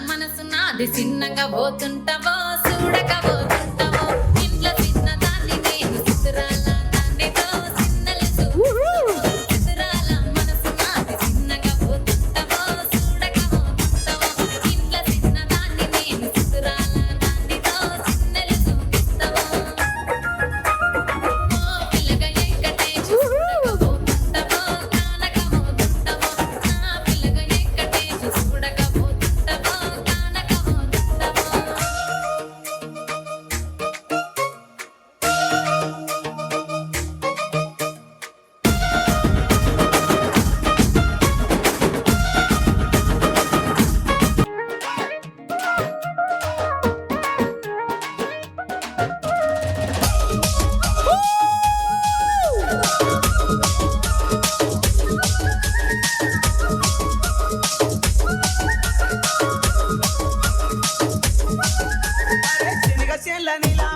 మనసు నాది చిన్నగా పోతుంటావో చూడకపోతుంటావో ఇంట్లో చిన్నదాన్ని నేను చిత్రాల దానితో చిన్నలు చిత్రాల మనసు నాది చిన్నగా పోతుంటావో చూడకపోతుంటావో ఇంట్లో చిన్నదాన్ని నేను చిత్రాల దానితో చిన్నలు చూపిస్తావో ఓ పిల్లగా ఎక్కటే చూడకపోతుంటావో కానకపోతుంటావో నా పిల్లగా ఎక్కటే చూడకపోతుంటావో కానకపోతుంటావో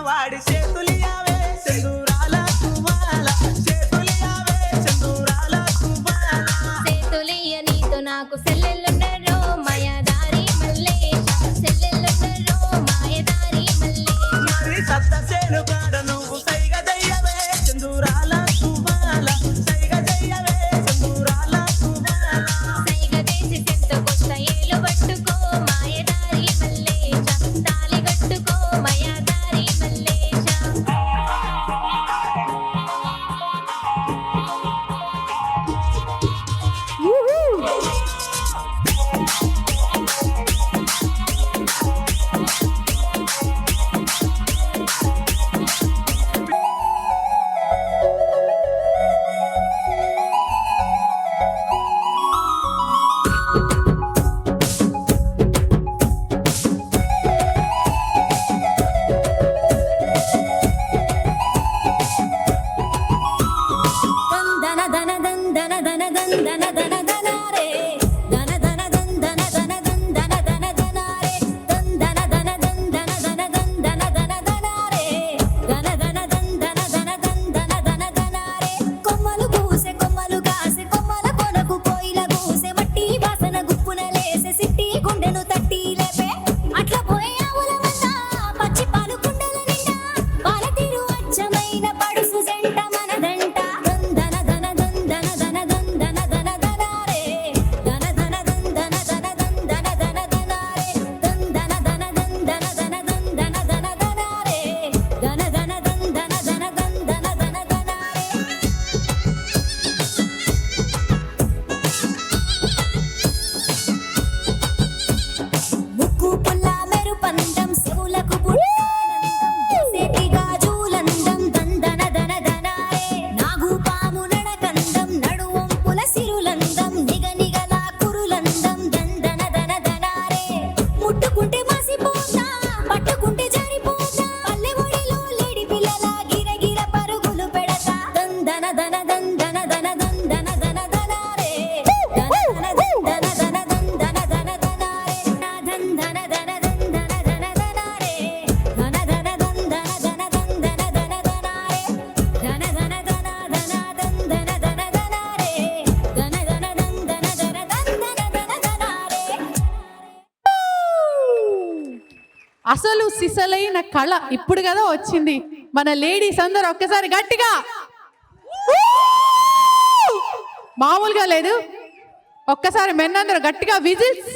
వాడి చేతులియావే చందూరాల కుమాల చేతులియావే చందూరాల కుమాల సేతులియ నీతో నాకు సెల్లెలున్నరో మాయదారి మల్లేశ సెల్లెలున్నరో మాయదారి మల్లేశ మరి సత్త సేను కాడ నువ్వు సైగ దయ్యవే చందూరాల కుమాల సైగ దయ్యవే చందూరాల కుమాల సైగ దేశి సెంతకొస్త ఏలు పట్టుకో మాయదారి మల్లేశ తాలి కట్టుకో మాయదారి మల్లేశ దందన దన దందన దన దందన దన దనారే దన దన దందన దన దందన దన దనారే దందన దన దందన దన దందన దన దనారే దన దన దందన దన దందన దన దనారే కొమ్మలు పూసే కొమ్మలు కాసే కొమ్మల కొనకు కోయిల పూసే మట్టి వాసన గుప్పున లేసే సిట్టి గుండెను తట్టి లేపే అట్లా పోయావుల వల్ల పచ్చి పాలు కుండల నిండా పాల తీరు అచ్చమైన పడుసు జంట మనదంట దందన దన దందన దన దందన దన దనారే దన దన దందన దన దందన దన దనారే దందన దన దందన దన దందన దన దనారే దన దన దందన దన దందన దన దనారే ముక్కు పుల్ల మెరుపందం చెవులకు బుట్టానందం సేటి గాజులందం దందన దన దనారే నాగు పాము నడకందం నడువంపుల సిరులందం నిగనిగల కురులందం దందన దన దనారే ముట్టుకుంటే మాసిపోతా పట్టుకుంటే జారిపోతా పల్లె ఒడిలో లేడి పిల్లల గిరగిర పరుగులు పెడతా దందన దన దందన దన దందన దన దనారే దన దన దందన దన దందన దన దనారే నా దందన దన దందన దన దనారే దన దన దందన దన దందన దన దనారే దన దన దన దన దందన దన దనారే దన దన దందన దన దందన దన దనారే అసలు సిసలైన కళ ఇప్పుడు కదా వచ్చింది. మన లేడీస్ అందరూ ఒక్కసారి గట్టిగా మామూలుగా లేదు, ఒక్కసారి మెన్ అందరూ గట్టిగా విజిల్స్.